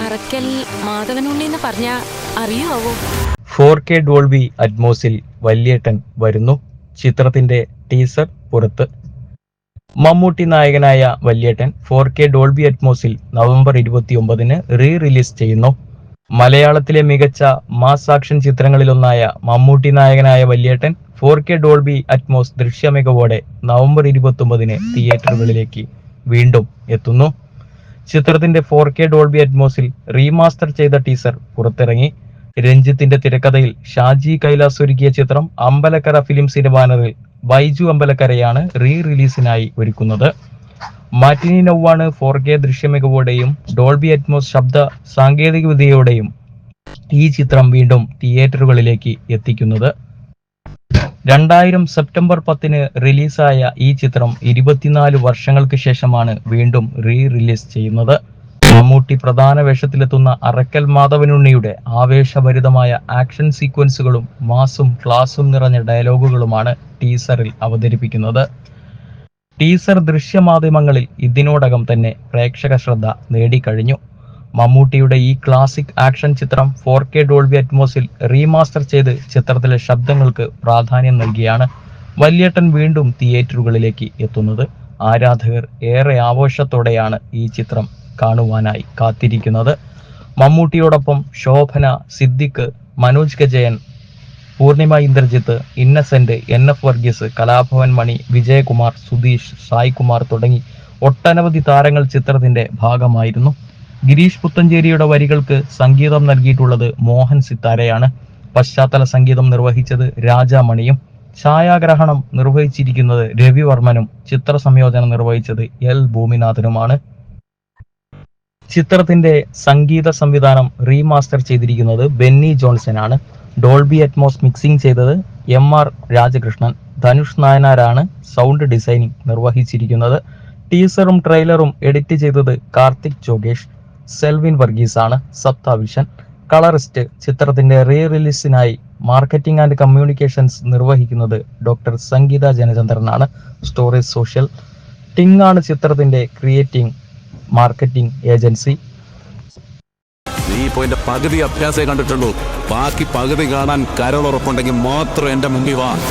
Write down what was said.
അറക്കൽ മാധവനുണ്ണി എന്ന് പറഞ്ഞ അറിയാവോ? 4K ഡോൾബി അറ്റ്മോസിൽ വല്യേട്ടൻ വരുന്നു. ചിത്രത്തിന്റെ ടീസർ പുറത്ത്. മമ്മൂട്ടി നായകനായ വല്യേട്ടൻ 4K ഡോൾബി അറ്റ്മോസിൽ നവംബർ 29-ന് റിലീസ് ചെയ്യുന്നു. മലയാളത്തിലെ മികച്ച മാസ് ആക്ഷൻ ചിത്രങ്ങളിലൊന്നായ മമ്മൂട്ടി നായകനായ വല്യേട്ടൻ 4K ഡോൾബി അറ്റ്മോസ് ദൃശ്യമികവോടെ നവംബർ 29-ന് തിയേറ്ററുകളിലേക്ക് വീണ്ടും എത്തുന്നു. ചിത്രത്തിന്റെ 4K ഡോൾബി അറ്റ്മോസിൽ റീമാസ്റ്റർ ചെയ്ത ടീസർ പുറത്തിറങ്ങി. രഞ്ജിത്തിന്റെ തിരക്കഥയിൽ ഷാജി കൈലാസ് ഒരുക്കിയ ചിത്രം അമ്പലക്കര ഫിലിംസിന്റെ ബാനറിൽ ബൈജു അമ്പലക്കരയാണ് റിലീസിനായി ഒരുക്കുന്നത്. മാറ്റിനി നൗവാണ് 4K ദൃശ്യമികവോടെയും ഡോൾബി അറ്റ്മോസ് ശബ്ദ സാങ്കേതികവിദ്യയോടെയും ഈ ചിത്രം വീണ്ടും തിയേറ്ററുകളിലേക്ക് എത്തിക്കുന്നത്. 2000 സെപ്റ്റംബർ 10-ന് റിലീസായ ഈ ചിത്രം 24 വർഷങ്ങൾക്ക് ശേഷമാണ് വീണ്ടും റിലീസ് ചെയ്യുന്നത്. മമ്മൂട്ടി പ്രധാന വേഷത്തിലെത്തുന്ന അറക്കൽ മാധവനുണ്ണിയുടെ ആവേശഭരിതമായ ആക്ഷൻ സീക്വൻസുകളും മാസും ക്ലാസും നിറഞ്ഞ ഡയലോഗുകളുമാണ് ടീസറിൽ അവതരിപ്പിക്കുന്നത്. ടീസർ ദൃശ്യമാധ്യമങ്ങളിൽ ഇതിനോടകം തന്നെ പ്രേക്ഷക ശ്രദ്ധ നേടിക്കഴിഞ്ഞു. മമ്മൂട്ടിയുടെ ഈ ക്ലാസിക് ആക്ഷൻ ചിത്രം 4K ഡോൾബി അറ്റ്മോസിൽ റീമാസ്റ്റർ ചെയ്ത് ചിത്രത്തിലെ ശബ്ദങ്ങൾക്ക് പ്രാധാന്യം നൽകിയാണ് വല്യേട്ടൻ വീണ്ടും തിയേറ്ററുകളിലേക്ക് എത്തുന്നത്. ആരാധകർ ഏറെ ആവേശത്തോടെയാണ് ഈ ചിത്രം കാണുവാനായി കാത്തിരിക്കുന്നത്. മമ്മൂട്ടിയോടൊപ്പം ശോഭന, സിദ്ദിഖ്, മനോജ് കെ ജയൻ, പൂർണിമ ഇന്ദ്രജിത്ത്, ഇന്നസെന്റ്, NF വർഗീസ്, കലാഭവൻ മണി, വിജയകുമാർ, സുധീഷ്, സായ്കുമാർ തുടങ്ങി ഒട്ടനവധി താരങ്ങൾ ചിത്രത്തിന്റെ ഭാഗമായിരുന്നു. ഗിരീഷ് പുത്തഞ്ചേരിയുടെ വരികൾക്ക് സംഗീതം നൽകിയിട്ടുള്ളത് മോഹൻ സിത്താരയാണ്. പശ്ചാത്തല സംഗീതം നിർവഹിച്ചത് രാജാമണിയും. ഛായാഗ്രഹണം നിർവഹിച്ചിരിക്കുന്നത് രവിവർമ്മനും ചിത്ര സംയോജനം നിർവഹിച്ചത് L ഭൂമിനാഥനുമാണ്. ചിത്രത്തിന്റെ സംഗീത സംവിധാനം റീമാസ്റ്റർ ചെയ്തിരിക്കുന്നത് ബെന്നി ജോൺസൺ ആണ്. ഡോൾബി അറ്റ്മോസ് മിക്സിംഗ് ചെയ്തത് MR രാജകൃഷ്ണൻ. ധനുഷ് നായനാരാണ് സൗണ്ട് ഡിസൈനിങ് നിർവഹിച്ചിരിക്കുന്നത്. ടീസറും ട്രെയിലറും എഡിറ്റ് ചെയ്തത് കാർത്തിക് ജോഗേഷ്. സെൽവിൻ വർഗീസ് ആണ് സപ്താവിഷൻ. കളറിസ്റ്റ്. ചിത്രത്തിന്റെ റിലീസിനായി മാർക്കറ്റിംഗ് ആൻഡ് കമ്മ്യൂണിക്കേഷൻസ് നിർവഹിക്കുന്നത് ഡോക്ടർ സംഗീത ജനചന്ദ്രനാണ്. Storage social. ടിങ് ആണ് ചിത്രത്തിന്റെ ക്രിയേറ്റിംഗ് മാർക്കറ്റിംഗ് ഏജൻസി. നീ ഇപ്പോ എന്റെ പകുതി അഭ്യാസേ കണ്ടിട്ടുള്ളൂ. ബാക്കി പകുതി കാണാൻ കരളുറപ്പുണ്ടെങ്കിൽ മാത്രം എന്റെ മുമ്പിൽ വാ.